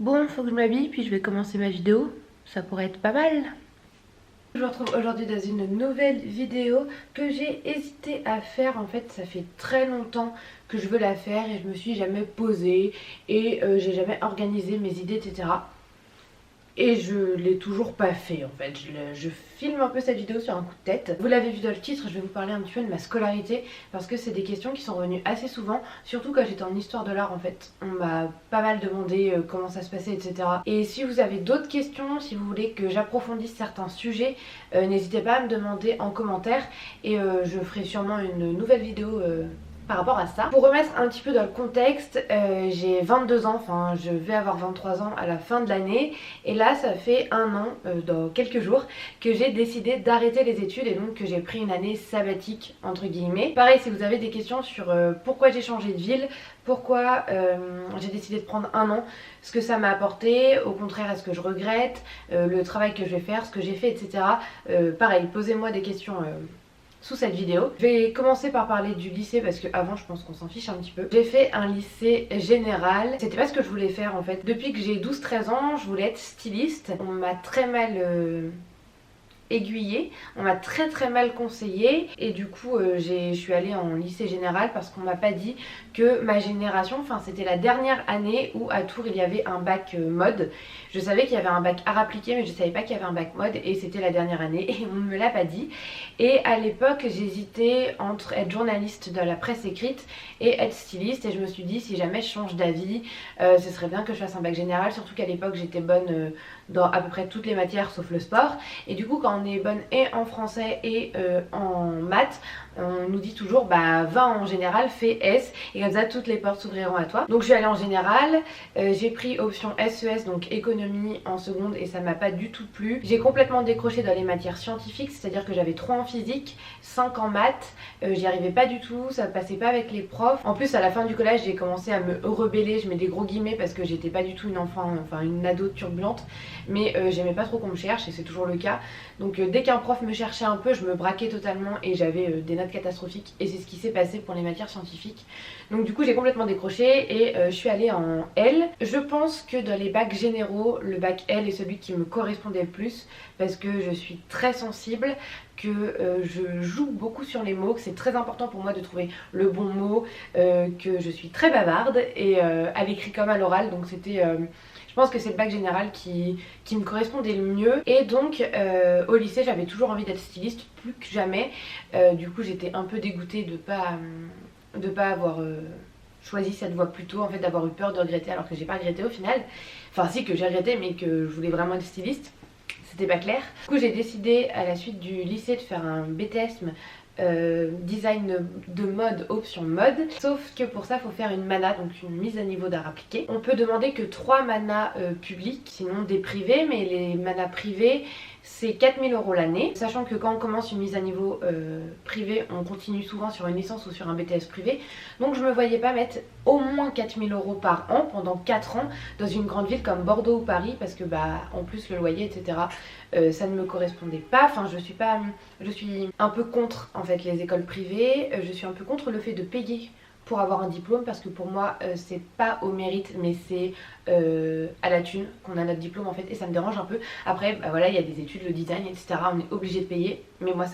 Bon, faut que je m'habille, puis je vais commencer ma vidéo. Ça pourrait être pas mal. Je vous retrouve aujourd'hui dans une nouvelle vidéo que j'ai hésité à faire. En fait, ça fait très longtemps que je veux la faire et je me suis jamais posée et j'ai jamais organisé mes idées, etc. Et je l'ai toujours pas fait en fait. Je filme un peu cette vidéo sur un coup de tête. Vous l'avez vu dans le titre, je vais vous parler un petit peu de ma scolarité parce que c'est des questions qui sont revenues assez souvent, surtout quand j'étais en histoire de l'art en fait. On m'a pas mal demandé comment ça se passait, etc. Et si vous avez d'autres questions, si vous voulez que j'approfondisse certains sujets, n'hésitez pas à me demander en commentaire et je ferai sûrement une nouvelle vidéo par rapport à ça. Pour remettre un petit peu dans le contexte, j'ai 22 ans, enfin je vais avoir 23 ans à la fin de l'année et là ça fait un an, dans quelques jours, que j'ai décidé d'arrêter les études et donc que j'ai pris une année sabbatique entre guillemets. Pareil, si vous avez des questions sur pourquoi j'ai changé de ville, pourquoi j'ai décidé de prendre un an, ce que ça m'a apporté, au contraire est-ce que je regrette, le travail que je vais faire, ce que j'ai fait, etc. Pareil, posez-moi des questions sous cette vidéo. Je vais commencer par parler du lycée parce qu'avant je pense qu'on s'en fiche un petit peu. J'ai fait un lycée général, c'était pas ce que je voulais faire en fait. Depuis que j'ai 12-13 ans, je voulais être styliste. On m'a très mal aiguillée, on m'a très mal conseillé et du coup je suis allée en lycée général parce qu'on m'a pas dit que ma génération, enfin c'était la dernière année où à Tours il y avait un bac mode. Je savais qu'il y avait un bac art appliqué mais je savais pas qu'il y avait un bac mode et c'était la dernière année et on me l'a pas dit. Et à l'époque j'hésitais entre être journaliste de la presse écrite et être styliste et je me suis dit si jamais je change d'avis ce serait bien que je fasse un bac général, surtout qu'à l'époque j'étais bonne dans à peu près toutes les matières sauf le sport et du coup quand on est bonne et en français et en maths, on nous dit toujours bah va en général, fais S et comme ça toutes les portes s'ouvriront à toi. Donc je suis allée en général, j'ai pris option SES donc économie en seconde et ça m'a pas du tout plu. J'ai complètement décroché dans les matières scientifiques, c'est-à-dire que j'avais 3 en physique, 5 en maths, j'y arrivais pas du tout, ça passait pas avec les profs. En plus à la fin du collège j'ai commencé à me rebeller, je mets des gros guillemets parce que j'étais pas du tout une enfant, enfin une ado turbulente, mais j'aimais pas trop qu'on me cherche et c'est toujours le cas. Donc dès qu'un prof me cherchait un peu, je me braquais totalement et j'avais des notes catastrophiques et c'est ce qui s'est passé pour les matières scientifiques. Donc du coup j'ai complètement décroché et je suis allée en L. Je pense que dans les bacs généraux, le bac L est celui qui me correspondait le plus parce que je suis très sensible, que je joue beaucoup sur les mots, que c'est très important pour moi de trouver le bon mot, que je suis très bavarde et à l'écrit comme à l'oral, donc c'était... je pense que c'est le bac général qui me correspondait le mieux. Et donc au lycée j'avais toujours envie d'être styliste, plus que jamais. Du coup j'étais un peu dégoûtée de pas avoir choisi cette voie plus tôt, en fait d'avoir eu peur de regretter alors que j'ai pas regretté au final. Enfin si, que j'ai regretté mais que je voulais vraiment être styliste. C'était pas clair. Du coup j'ai décidé à la suite du lycée de faire un BTS design de mode option mode, sauf que pour ça il faut faire une mana, donc une mise à niveau d'art appliqué. On peut demander que 3 manas publics, sinon des privés, mais les manas privés c'est 4000 € l'année, sachant que quand on commence une mise à niveau privée on continue souvent sur une licence ou sur un BTS privé, donc je me voyais pas mettre au moins 4000 € par an pendant 4 ans dans une grande ville comme Bordeaux ou Paris parce que bah en plus le loyer etc ça ne me correspondait pas. Enfin je suis un peu contre en fait les écoles privées, je suis un peu contre le fait de payer pour avoir un diplôme parce que pour moi c'est pas au mérite mais c'est à la thune qu'on a notre diplôme en fait et ça me dérange un peu. Après bah voilà il y a des études, le design etc, on est obligé de payer mais moi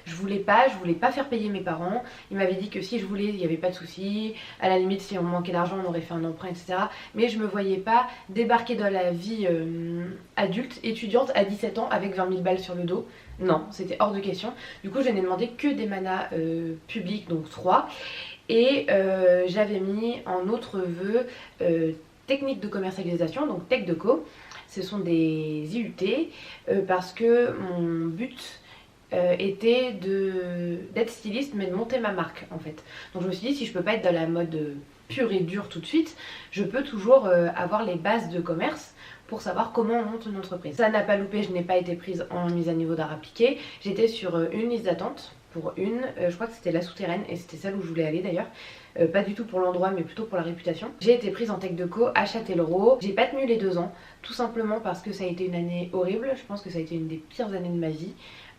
je voulais pas faire payer mes parents. Ils m'avaient dit que si je voulais, il n'y avait pas de souci. À la limite, si on manquait d'argent, on aurait fait un emprunt, etc. Mais je me voyais pas débarquer dans la vie adulte, étudiante à 17 ans avec 20 000 balles sur le dos. Non, c'était hors de question. Du coup, je n'ai demandé que des manas publics, donc 3. Et j'avais mis en autre vœu technique de commercialisation, donc tech de co. Ce sont des IUT parce que mon but était d'être styliste mais de monter ma marque en fait. Donc je me suis dit si je peux pas être dans la mode pure et dure tout de suite, je peux toujours avoir les bases de commerce pour savoir comment on monte une entreprise. Ça n'a pas loupé, je n'ai pas été prise en mise à niveau d'art appliqué, j'étais sur une liste d'attente pour je crois que c'était la souterraine et c'était celle où je voulais aller d'ailleurs. Pas du tout pour l'endroit mais plutôt pour la réputation. J'ai été prise en tech de co à Châtellerault. J'ai pas tenu les 2 ans, tout simplement parce que ça a été une année horrible. Je pense que ça a été une des pires années de ma vie.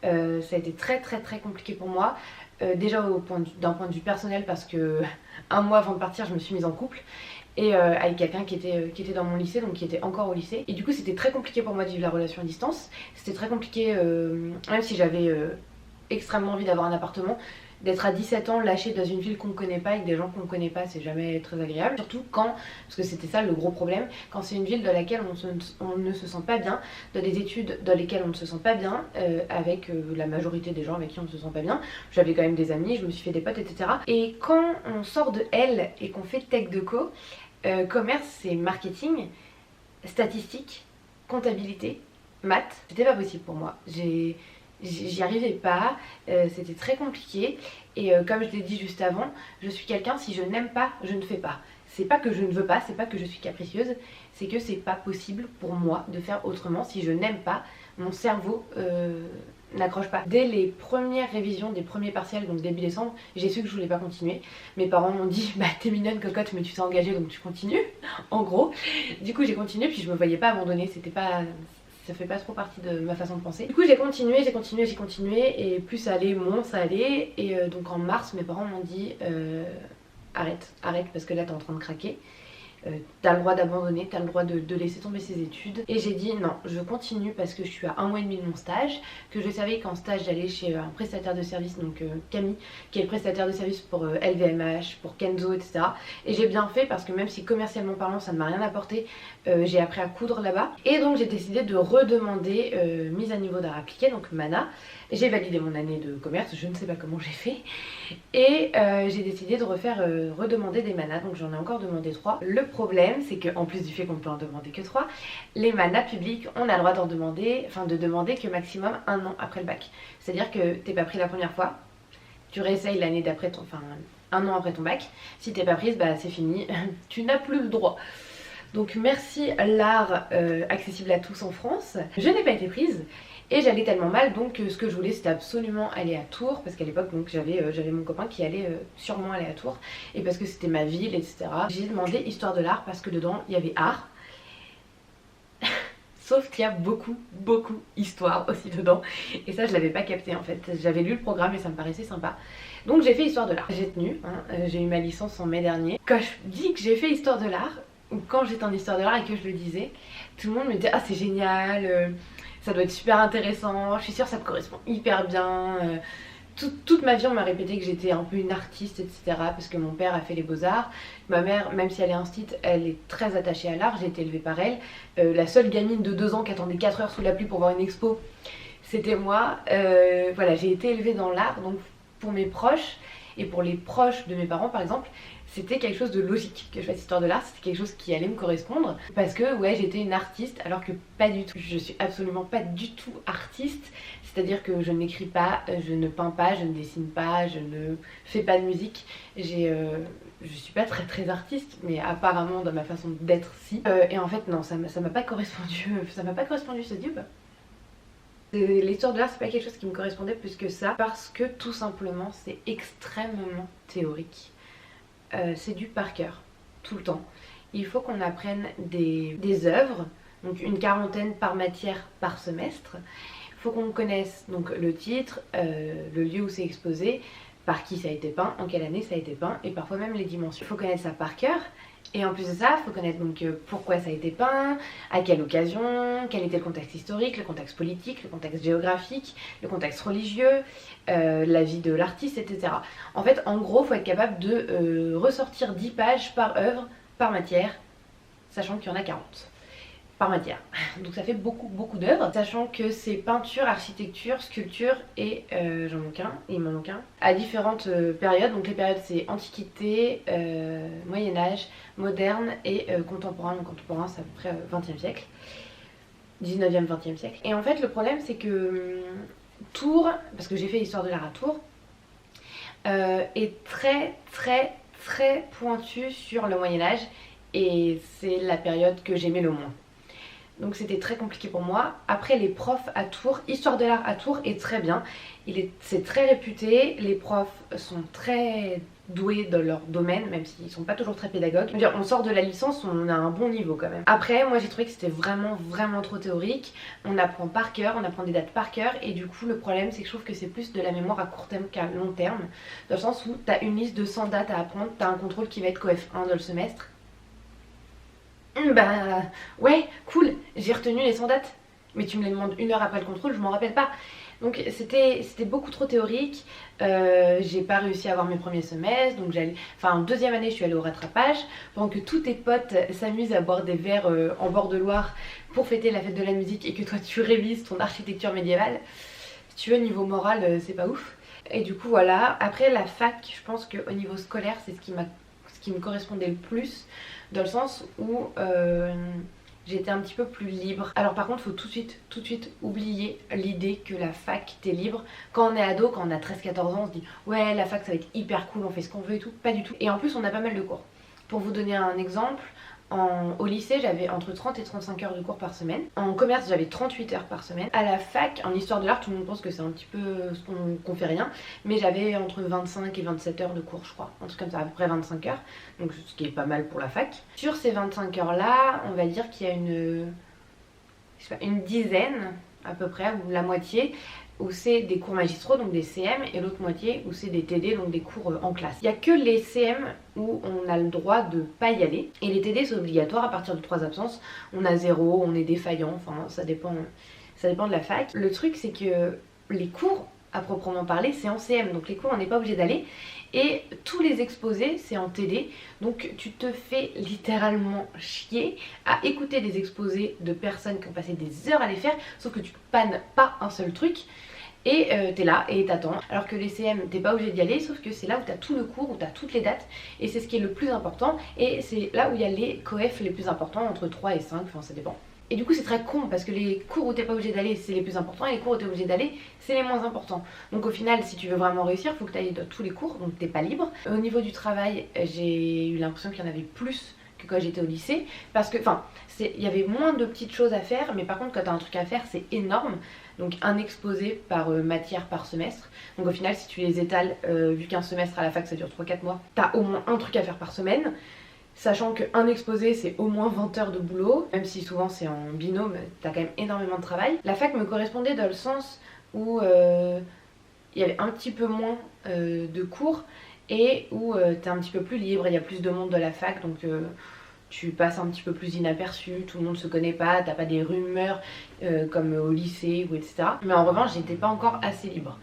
Ça a été très compliqué pour moi. Déjà d'un point de vue personnel parce que un mois avant de partir je me suis mise en couple et avec quelqu'un qui était dans mon lycée, donc qui était encore au lycée. Et du coup c'était très compliqué pour moi de vivre la relation à distance. C'était très compliqué, même si j'avais extrêmement envie d'avoir un appartement. D'être à 17 ans lâché dans une ville qu'on ne connaît pas avec des gens qu'on ne connaît pas, c'est jamais très agréable. Surtout quand, parce que c'était ça le gros problème, quand c'est une ville dans laquelle on ne se sent pas bien, dans des études dans lesquelles on ne se sent pas bien, avec la majorité des gens avec qui on ne se sent pas bien. J'avais quand même des amis, je me suis fait des potes, etc. Et quand on sort de L et qu'on fait tech de co, commerce c'est marketing, statistique, comptabilité, maths, c'était pas possible pour moi. J'y arrivais pas, c'était très compliqué et comme je l'ai dit juste avant, je suis quelqu'un, si je n'aime pas, je ne fais pas. C'est pas que je ne veux pas, c'est pas que je suis capricieuse, c'est que c'est pas possible pour moi de faire autrement. Si je n'aime pas, mon cerveau n'accroche pas. Dès les premières révisions, des premiers partiels, donc début décembre, j'ai su que je voulais pas continuer. Mes parents m'ont dit bah t'es mignonne cocotte mais tu t'es engagée donc tu continues, en gros. Du coup j'ai continué puis je me voyais pas abandonner, c'était pas... ça fait pas trop partie de ma façon de penser. Du coup j'ai continué et plus ça allait, moins ça allait. Et donc en mars mes parents m'ont dit arrête parce que là t'es en train de craquer. T'as le droit d'abandonner, t'as le droit de laisser tomber ses études. Et j'ai dit non, je continue parce que je suis à 1 mois et demi de mon stage, que je savais qu'en stage j'allais chez un prestataire de service, donc Camille, qui est le prestataire de service pour LVMH, pour Kenzo, etc. Et j'ai bien fait parce que même si commercialement parlant ça ne m'a rien apporté, j'ai appris à coudre là-bas. Et donc j'ai décidé de redemander mise à niveau d'art appliqué, donc MANA. J'ai validé mon année de commerce, je ne sais pas comment j'ai fait. Et j'ai décidé de redemander des manas, donc j'en ai encore demandé 3. Le problème, c'est qu'en plus du fait qu'on ne peut en demander que 3, les manas publiques, on a le droit d'en demander, enfin de demander que maximum 1 an après le bac. C'est-à-dire que t'es pas pris la première fois, tu réessayes l'année d'après, enfin 1 an après ton bac. Si t'es pas prise, bah c'est fini, tu n'as plus le droit. Donc merci l'art accessible à tous en France. Je n'ai pas été prise. Et j'allais tellement mal, donc ce que je voulais c'était absolument aller à Tours, parce qu'à l'époque donc j'avais mon copain qui allait sûrement aller à Tours, et parce que c'était ma ville, etc. J'ai demandé histoire de l'art parce que dedans il y avait art, sauf qu'il y a beaucoup histoire aussi dedans, et ça je l'avais pas capté en fait. J'avais lu le programme et ça me paraissait sympa, donc j'ai fait histoire de l'art. J'ai tenu, hein, j'ai eu ma licence en mai dernier. Quand je dis que j'ai fait histoire de l'art, ou quand j'étais en histoire de l'art et que je le disais, tout le monde me disait ah c'est génial, ça doit être super intéressant, je suis sûre que ça te correspond hyper bien. Toute ma vie on m'a répété que j'étais un peu une artiste, etc. Parce que mon père a fait les beaux-arts. Ma mère, même si elle est instite, elle est très attachée à l'art, j'ai été élevée par elle. La seule gamine de 2 ans qui attendait 4 heures sous la pluie pour voir une expo, c'était moi. Voilà, j'ai été élevée dans l'art, donc pour mes proches et pour les proches de mes parents par exemple, c'était quelque chose de logique que je fasse histoire de l'art, c'était quelque chose qui allait me correspondre. Parce que ouais, j'étais une artiste alors que pas du tout. Je suis absolument pas du tout artiste, c'est-à-dire que je n'écris pas, je ne peins pas, je ne dessine pas, je ne fais pas de musique. Je suis pas très artiste, mais apparemment dans ma façon d'être si. Et en fait non, ça m'a pas correspondu, ça m'a pas correspondu, ça se dit ou pas? L'histoire de l'art c'est pas quelque chose qui me correspondait plus que ça, parce que tout simplement c'est extrêmement théorique. C'est du par cœur, tout le temps. Il faut qu'on apprenne des œuvres, donc une 40aine par matière par semestre. Il faut qu'on connaisse donc le titre, le lieu où c'est exposé, par qui ça a été peint, en quelle année ça a été peint, et parfois même les dimensions. Il faut connaître ça par cœur. Et en plus de ça, il faut connaître donc pourquoi ça a été peint, à quelle occasion, quel était le contexte historique, le contexte politique, le contexte géographique, le contexte religieux, la vie de l'artiste, etc. En fait, en gros, il faut être capable de ressortir 10 pages par œuvre, par matière, sachant qu'il y en a 40 par matière. Donc ça fait beaucoup d'œuvres, sachant que c'est peinture, architecture, sculpture et j'en manque un, il m'en manque un, à différentes périodes. Donc les périodes c'est Antiquité, Moyen-Âge, moderne et contemporain. Donc contemporain c'est à peu près 20e siècle, 19e, 20e siècle. Et en fait le problème c'est que Tours, parce que j'ai fait l'histoire de l'art à Tours, est très pointu sur le Moyen-Âge, et c'est la période que j'aimais le moins. Donc c'était très compliqué pour moi. Après les profs à Tours, histoire de l'art à Tours est très bien. C'est très réputé, les profs sont très doués dans leur domaine, même s'ils sont pas toujours très pédagogues. Je veux dire, on sort de la licence, on a un bon niveau quand même. Après, moi j'ai trouvé que c'était vraiment trop théorique. On apprend par cœur, on apprend des dates par cœur, et du coup le problème c'est que je trouve que c'est plus de la mémoire à court terme qu'à long terme. Dans le sens où t'as une liste de 100 dates à apprendre, t'as un contrôle qui va être coef 1 dans le semestre. Bah ouais, cool, j'ai retenu les 100 dates. Mais tu me les demandes 1 heure après le contrôle, je m'en rappelle pas. Donc c'était beaucoup trop théorique. J'ai pas réussi à avoir mes premiers semestres. Donc j'allais. Enfin, en deuxième année, je suis allée au rattrapage. Pendant que tous tes potes s'amusent à boire des verres en bord de Loire pour fêter la fête de la musique et que toi tu révises ton architecture médiévale. Si tu veux, niveau moral, c'est pas ouf. Et du coup, voilà. Après, la fac, je pense qu'au niveau scolaire, c'est ce qui me correspondait le plus. Dans le sens où j'étais un petit peu plus libre. Alors par contre, faut tout de suite oublier l'idée que la fac, t'es libre. Quand on est ado, quand on a 13-14 ans, on se dit ouais, la fac ça va être hyper cool, on fait ce qu'on veut et tout. Pas du tout. Et en plus, on a pas mal de cours. Pour vous donner un exemple, au lycée, j'avais entre 30 et 35 heures de cours par semaine. En commerce, j'avais 38 heures par semaine. À la fac, en histoire de l'art, tout le monde pense que c'est un petit peu qu'on fait rien. Mais j'avais entre 25 et 27 heures de cours, je crois. Un truc comme ça, à peu près 25 heures. Donc ce qui est pas mal pour la fac. Sur ces 25 heures-là, on va dire qu'il y a je sais pas, une dizaine à peu près, ou la moitié, où c'est des cours magistraux, donc des CM, et l'autre moitié où c'est des TD, donc des cours en classe. Il n'y a que les CM où on a le droit de pas y aller, et les TD c'est obligatoire à partir de 3 absences. On a 0, on est défaillant, enfin ça dépend de la fac. Le truc c'est que les cours à proprement parler c'est en CM, donc les cours on n'est pas obligé d'aller, et tous les exposés c'est en TD, donc tu te fais littéralement chier à écouter des exposés de personnes qui ont passé des heures à les faire, sauf que tu pannes pas un seul truc. Et t'es là et t'attends. Alors que les CM, t'es pas obligé d'y aller, sauf que c'est là où t'as tout le cours, où t'as toutes les dates. Et c'est ce qui est le plus important. Et c'est là où il y a les coefs les plus importants, entre 3 et 5, enfin ça dépend. Et du coup c'est très con parce que les cours où t'es pas obligé d'aller c'est les plus importants et les cours où t'es obligé d'aller c'est les moins importants. Donc au final si tu veux vraiment réussir faut que t'ailles dans tous les cours, donc t'es pas libre. Au niveau du travail j'ai eu l'impression qu'il y en avait plus que quand j'étais au lycée, parce que enfin il y avait moins de petites choses à faire, mais par contre quand t'as un truc à faire c'est énorme. Donc un exposé par matière par semestre. Donc au final si tu les étales, vu qu'un semestre à la fac ça dure 3-4 mois, t'as au moins un truc à faire par semaine. Sachant qu'un exposé c'est au moins 20 heures de boulot, même si souvent c'est en binôme, t'as quand même énormément de travail. La fac me correspondait dans le sens où il y avait un petit peu moins de cours et où t'es un petit peu plus libre, il y a plus de monde dans la fac, donc tu passes un petit peu plus inaperçu, tout le monde se connaît pas, t'as pas des rumeurs comme au lycée ou etc. Mais en revanche j'étais pas encore assez libre,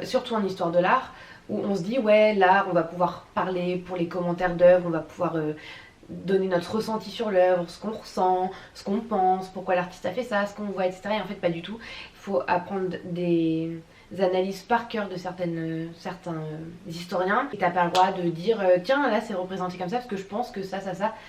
surtout en histoire de l'art, où on se dit ouais l'art on va pouvoir parler pour les commentaires d'œuvres, on va pouvoir donner notre ressenti sur l'œuvre, ce qu'on ressent, ce qu'on pense, pourquoi l'artiste a fait ça, ce qu'on voit, etc. Et en fait pas du tout, il faut apprendre des analyses par cœur de certains historiens, et t'as pas le droit de dire tiens là c'est représenté comme ça parce que je pense que ça.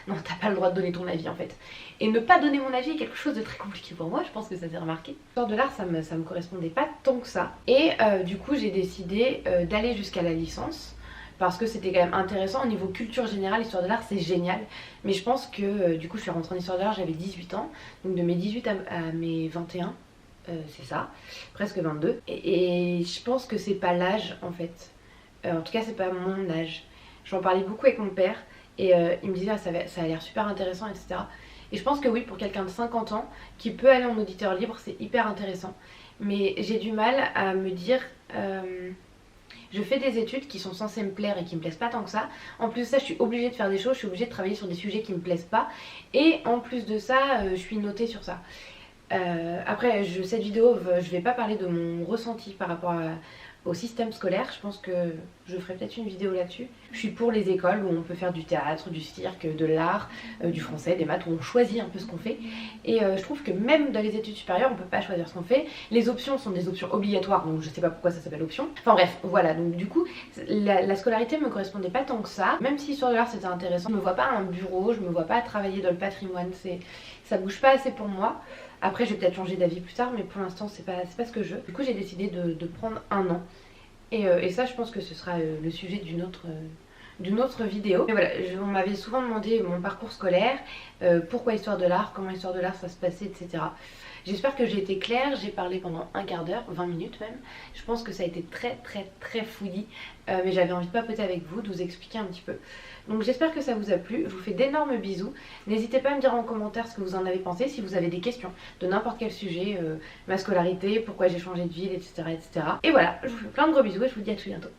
Non, t'as pas le droit de donner ton avis en fait. Et ne pas donner mon avis est quelque chose de très compliqué pour moi, je pense que ça s'est remarqué. L'histoire de l'art ça me correspondait pas tant que ça, et du coup j'ai décidé d'aller jusqu'à la licence parce que c'était quand même intéressant. Au niveau culture générale, l'histoire de l'art c'est génial, mais je pense que du coup je suis rentrée en histoire de l'art, j'avais 18 ans, donc de mes 18 à mes 21, c'est ça, presque 22. Et je pense que c'est pas l'âge en fait. En tout cas, c'est pas mon âge. J'en parlais beaucoup avec mon père et il me disait ah, ça a l'air super intéressant, etc. Et je pense que oui, pour quelqu'un de 50 ans qui peut aller en auditeur libre, c'est hyper intéressant. Mais j'ai du mal à me dire je fais des études qui sont censées me plaire et qui me plaisent pas tant que ça. En plus de ça, je suis obligée de faire des choses, je suis obligée de travailler sur des sujets qui me plaisent pas. Et en plus de ça, je suis notée sur ça. Après cette vidéo je vais pas parler de mon ressenti par rapport au système scolaire, je pense que je ferai peut-être une vidéo là-dessus. Je suis pour les écoles où on peut faire du théâtre, du cirque, de l'art, du français, des maths, où on choisit un peu ce qu'on fait. Et je trouve que même dans les études supérieures on peut pas choisir ce qu'on fait. Les options sont des options obligatoires, donc je sais pas pourquoi ça s'appelle option. Enfin bref, voilà, donc du coup la scolarité me correspondait pas tant que ça. Même si sur l'art c'était intéressant, je me vois pas à un bureau, je me vois pas travailler dans le patrimoine, ça bouge pas assez pour moi. Après je vais peut-être changer d'avis plus tard, mais pour l'instant c'est pas ce que je veux. Du coup j'ai décidé de prendre un an. Et ça je pense que ce sera le sujet d'une autre vidéo. Mais voilà, on m'avait souvent demandé mon parcours scolaire, pourquoi histoire de l'art, comment histoire de l'art ça se passait, etc. J'espère que j'ai été claire, j'ai parlé pendant un quart d'heure, 20 minutes même. Je pense que ça a été très fouillis, mais j'avais envie de papoter avec vous, de vous expliquer un petit peu. Donc j'espère que ça vous a plu, je vous fais d'énormes bisous. N'hésitez pas à me dire en commentaire ce que vous en avez pensé, si vous avez des questions de n'importe quel sujet, ma scolarité, pourquoi j'ai changé de ville, etc. Et voilà, je vous fais plein de gros bisous et je vous dis à très bientôt.